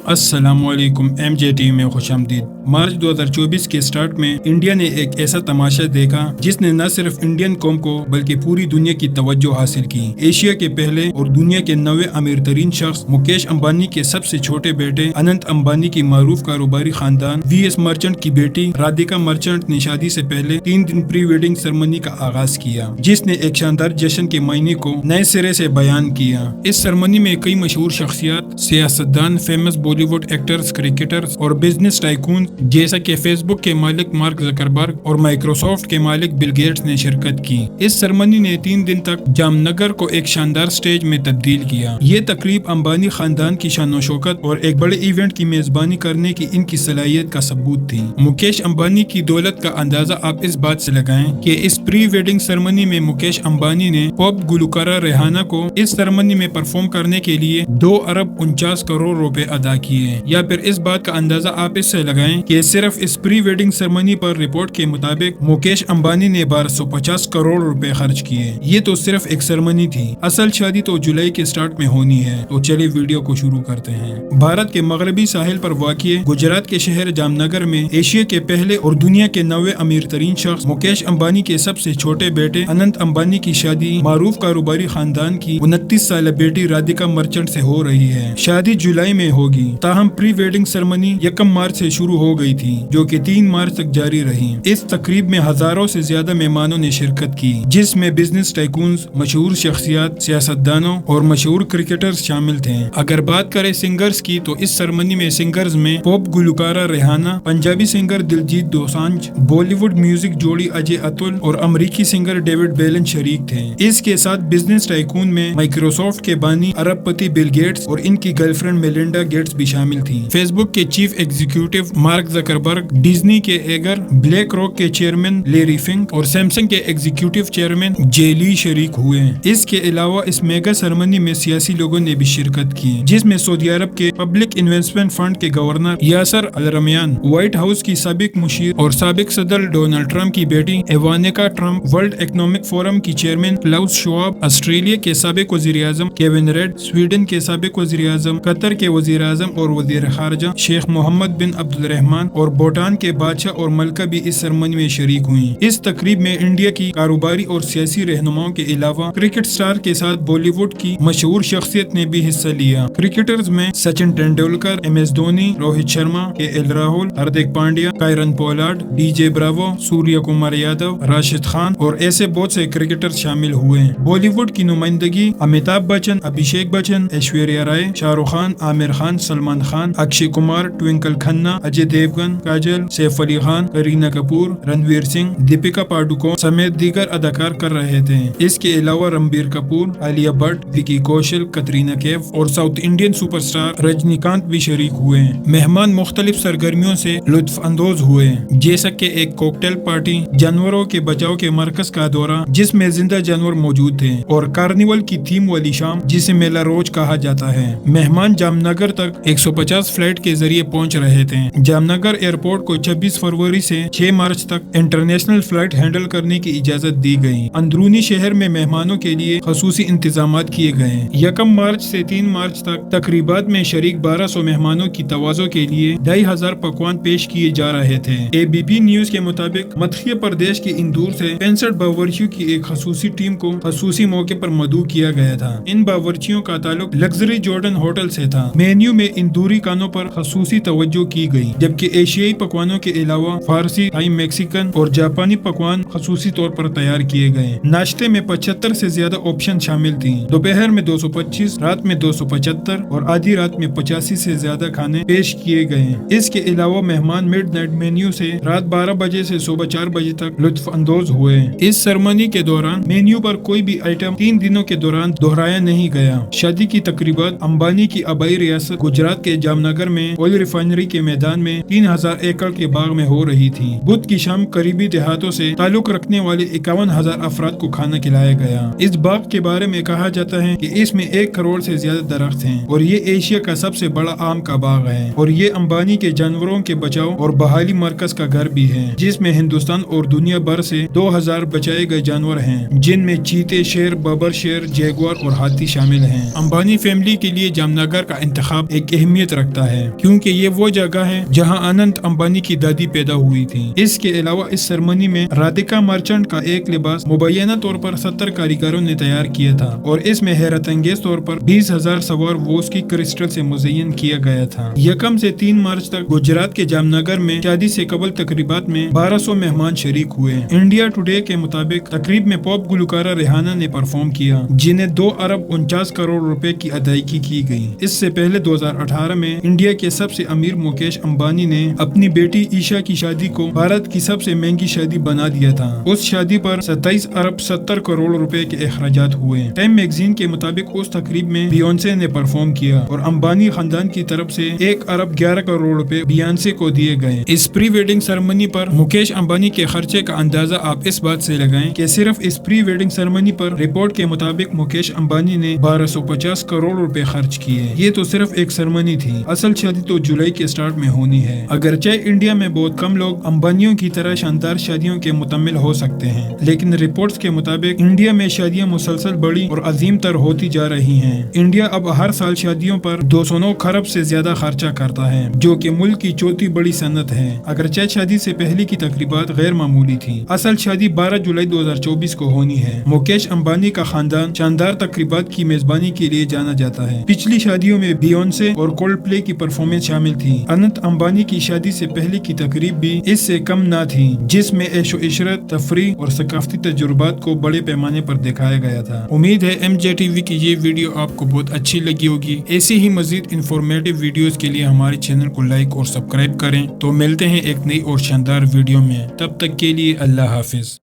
अस्सलाम वालेकुम MJ में खुश आमदीद। मार्च 2024 के स्टार्ट में इंडिया ने एक ऐसा तमाशा देखा जिसने न सिर्फ इंडियन कौम को बल्कि पूरी दुनिया की तवज्जो हासिल की। एशिया के पहले और दुनिया के 9वें अमीर तरीन शख्स मुकेश अंबानी के सबसे छोटे बेटे अनंत अंबानी की मारूफ कारोबारी खानदान VS मर्चेंट की बेटी राधिका मर्चेंट ने शादी से पहले 3 दिन प्री वेडिंग सेरेमनी का आगाज किया, जिसने एक शानदार जश्न के मायने को नए सिरे से बयान किया। इस सेरेमनी में कई मशहूर शख्सियत, सियासतदान, फेमस बॉलीवुड एक्टर्स, क्रिकेटर्स और बिजनेस टाइकून जैसा कि फेसबुक के मालिक मार्क जकरबर्ग और माइक्रोसॉफ्ट के मालिक बिल गेट्स ने शिरकत की। इस सेरेमनी ने 3 दिन तक जामनगर को एक शानदार स्टेज में तब्दील किया। ये तकरीब अंबानी खानदान की शान शौकत और एक बड़े इवेंट की मेजबानी करने की इनकी सलाहियत का सबूत थी। मुकेश अंबानी की दौलत का अंदाजा आप इस बात से लगाएं कि इस प्री वेडिंग सेरेमनी में मुकेश अंबानी ने पॉप गुलकारा रेहाना को इस सेरेमनी में परफॉर्म करने के लिए 2 अरब 49 करोड़ रुपए अदा किए। या फिर इस बात का अंदाजा आप इससे लगाएं कि सिर्फ इस प्री वेडिंग सेरेमनी पर रिपोर्ट के मुताबिक मुकेश अंबानी ने 1250 करोड़ रुपए खर्च किए। ये तो सिर्फ एक सेरेमनी थी, असल शादी तो जुलाई के स्टार्ट में होनी है। तो चलिए वीडियो को शुरू करते हैं। भारत के मगरबी साहिल पर वाक़िए गुजरात के शहर जामनगर में एशिया के पहले और दुनिया के 9वें अमीर तरीन शख्स मुकेश अंबानी के सबसे छोटे बेटे अनंत अंबानी की शादी मारूफ कारोबारी खानदान की 29 साल बेटी राधिका मर्चेंट से हो रही है। शादी जुलाई में होगी, ताहम प्री वेडिंग सेरेमनी 1 मार्च से शुरू हो गई थी, जो कि 3 मार्च तक जारी रही। इस तकरीब में हजारों से ज्यादा मेहमानों ने शिरकत की, जिसमें बिजनेस टाइकून्स, मशहूर शख्सियात, सियासतदानों और मशहूर क्रिकेटर्स शामिल थे। अगर बात करें सिंगर्स की तो इस सेरेमनी में सिंगर्स में पॉप गुलकारा Rihanna, Punjabi singer Diljit Dosanjh, Bollywood music जोड़ी अजय अतुल और अमरीकी सिंगर डेविड बेलन शरीक थे। इसके साथ बिजनेस टाइकून में माइक्रोसॉफ्ट के बानी अरबपति बिल गेट्स और इनकी गर्लफ्रेंड मेलिंडा गेट्स भी शामिल थी। फेसबुक के chief executive mark Zuckerberg, Disney के एगर, ब्लैक रॉक के चेयरमैन लेरी फिंक और सैमसंग के एग्जीक्यूटिव चेयरमैन जे ली शरीक हुए। इसके अलावा इस मेगा सेरेमनी में सियासी लोगों ने भी शिरकत की, जिसमें सऊदी अरब के पब्लिक इन्वेस्टमेंट फंड के गवर्नर यासर अल रमयान, व्हाइट हाउस की साबिक मुशीर और साबिक सदर डोनाल्ड ट्रंप की बेटी इवानिका ट्रंप, वर्ल्ड इकोनॉमिक फोरम की चेयरमैन क्लाउस श्वाब, ऑस्ट्रेलिया के साबिक वजीर आजम केविन रेड, स्वीडन के साबिक वजीर आजम, कतर के वजीर आजम और वजीर खारजा शेख मोहम्मद बिन अब्दुल रहमान और भूटान के बादशाह और मलका भी इस सेरेमनी में शरीक हुई। इस तकरीब में इंडिया की कारोबारी और सियासी रहनुमाओं के अलावा क्रिकेट स्टार के साथ बॉलीवुड की मशहूर शख्सियत ने भी हिस्सा लिया। क्रिकेटर्स में Sachin Tendulkar, MS Dhoni, Rohit Sharma, KL Rahul, Hardik Pandya, Kieron Pollard, DJ Bravo, Surya Kumar Yadav, Rashid Khan और ऐसे बहुत से क्रिकेटर्स शामिल हुए। बॉलीवुड की नुमाइंदगी अमिताभ बच्चन, अभिषेक बच्चन, ऐश्वर्या राय, शाहरुख खान, आमिर खान, सलमान खान, अक्षय कुमार, ट्विंकल खन्ना, अजय देवगन, काजल, सैफ अली खान, करीना कपूर, रणवीर सिंह, दीपिका पादुकोण समेत दीगर अदाकार कर रहे थे। इसके अलावा रणबीर कपूर, आलिया भट्ट, विकी कौशल, कतरीना कैफ और साउथ इंडियन सुपरस्टार रजनीकांत भी शरीक हुए। मेहमान मुख्तलिफ सरगर्मियों से लुत्फ अंदोज हुए, जैसा कि एक कॉकटेल पार्टी, जानवरों के बचाव के मरकज का दौरा जिसमें जिंदा जानवर मौजूद थे और कार्निवल की थीम वाली शाम जिसे मेला रोज कहा जाता है। मेहमान जामनगर तक 150 फ्लाइट के जरिए पहुंच रहे थे। जामनगर एयरपोर्ट को 26 फरवरी से 6 मार्च तक इंटरनेशनल फ्लाइट हैंडल करने की इजाजत दी गई। अंदरूनी शहर में मेहमानों के लिए खसूसी इंतजामात किए गए। 1 मार्च से 3 मार्च तक तकरीबात में शरीक 1200 मेहमानों की तवाज़ो के लिए 2500 पकवान पेश किए जा रहे थे। ABP न्यूज के मुताबिक मध्य प्रदेश की इंदौर से 65 बावर्चियों की एक खसूसी टीम को खसूसी मौके पर मदऊ किया गया था। इन बावर्चियों का ताल्लुक लग्जरी जॉर्डन होटल से था। मेन्यू में इंदूरी खानों पर खसूसी तवज्जो की गई, जबकि एशियाई पकवानों के अलावा फारसी, थाई, मैक्सिकन और जापानी पकवान खसूसी तौर पर तैयार किए गए। नाश्ते में 75 से ज्यादा ऑप्शन शामिल थी। दोपहर में 225, रात में 275 और आधी रात में 85 से ज्यादा खाने पेश किए गए। इसके अलावा मेहमान मिडनाइट मेन्यू से रात 12 बजे से सुबह 4 बजे तक लुत्फ अंदोज हुए। इस सेरेमनी के दौरान मेन्यू पर कोई भी आइटम 3 दिनों के दौरान दोहराया नहीं गया। शादी की तकरीबात अंबानी की आबाई रियासत गुजरात के जामनगर में ऑयल रिफाइनरी के मैदान में 3000 एकड़ के बाग में हो रही थी। बुध की शाम करीबी देहातों से ताल्लुक रखने वाले 51,000 अफराद को खाना खिलाया गया। इस बाग के बारे में कहा जाता है कि इसमें 1 करोड़ से ज्यादा दरख्त हैं और ये एशिया का सबसे बड़ा आम का बाग है और ये अंबानी के जानवरों के बचाव और बहाली मरकज का घर भी है, जिसमें हिंदुस्तान और दुनिया भर से 2000 बचाए गए जानवर हैं, जिनमें चीते, शेर, बबर शेर, जैगुआर और हाथी शामिल हैं। अंबानी फैमिली के लिए जामनगर का इंतखाब एक अहमियत रखता है क्योंकि ये वो जगह है जहां अनंत अंबानी की दादी पैदा हुई थी। इसके अलावा इस सेरेमनी में राधिका मर्चेंट का एक लिबास मुबैना तौर पर 70 कारीगरों ने तैयार किया था और इसमें हैरत अंगेज तौर पर 20,000 सवार वोस की क्रिस्टल से मुज़य्यन किया गया था। 1 से 3 मार्च तक गुजरात के जामनगर में शादी से कबल तकरीबात में 1200 मेहमान शरीक हुए। इंडिया टुडे के मुताबिक तकरीब में पॉप गुलकारा रिहाना ने परफॉर्म किया, जिन्हें 2 अरब 49 करोड़ रुपए की अदायगी की गई। इससे पहले 2018 में इंडिया के सबसे अमीर मुकेश अंबानी ने अपनी बेटी ईशा की शादी को भारत की सबसे महंगी शादी बना दिया था। उस शादी पर 27 अरब 70 करोड़ रुपए के अखराजात हुए। टाइम मैगजीन के मुताबिक उस तकरीब में बियोंसे ने परफॉर्म किया और अंबानी खानदान की तरफ से 1 अरब 11 करोड़ रुपए बियोंसे को दिए गए। इस प्री वेडिंग सेरेमनी पर मुकेश अंबानी के खर्चे का अंदाजा आप इस बात से लगाएं कि सिर्फ इस प्री वेडिंग सेरेमनी पर रिपोर्ट के मुताबिक मुकेश अंबानी ने 1250 करोड़ रुपए खर्च किए। ये तो सिर्फ एक सेरेमनी थी, असल शादी तो जुलाई के स्टार्ट में होनी है। अगरचे इंडिया में बहुत कम लोग अंबानियों की तरह शानदार शादियों के मुतमिल हो सकते हैं, लेकिन रिपोर्ट्स के मुताबिक इंडिया में शादियां मुसलसल बड़ी और अजीम तर होती जा रही हैं। इंडिया अब हर साल शादियों पर 209 खरब से ज्यादा खर्चा करता है, जो कि मुल्क की चौथी बड़ी सनत है। अगरचे शादी से पहले की तकरीबात गैर मामूली थी। असल शादी 12 जुलाई 2024 को होनी है। मुकेश अंबानी का खानदान शानदार तकरीबात की मेजबानी के लिए जाना जाता है। पिछली शादियों में बियोंसे और कोल्ड प्ले की परफॉर्मेंस शामिल थी। अनंत अंबानी की शादी से पहले की तकरीब भी इससे कम ना थी, जिसमें ऐशो इशरत, तफरीह और सकाफती तजुर्बात को बड़े पैमाने पर दिखाया गया था। उम्मीद है MJTV की ये वीडियो आपको बहुत अच्छी लगी होगी। ऐसी ही मजीद इंफॉर्मेटिव वीडियोस के लिए हमारे चैनल को लाइक और सब्सक्राइब करें। तो मिलते हैं एक नई और शानदार वीडियो में, तब तक के लिए अल्लाह हाफिज।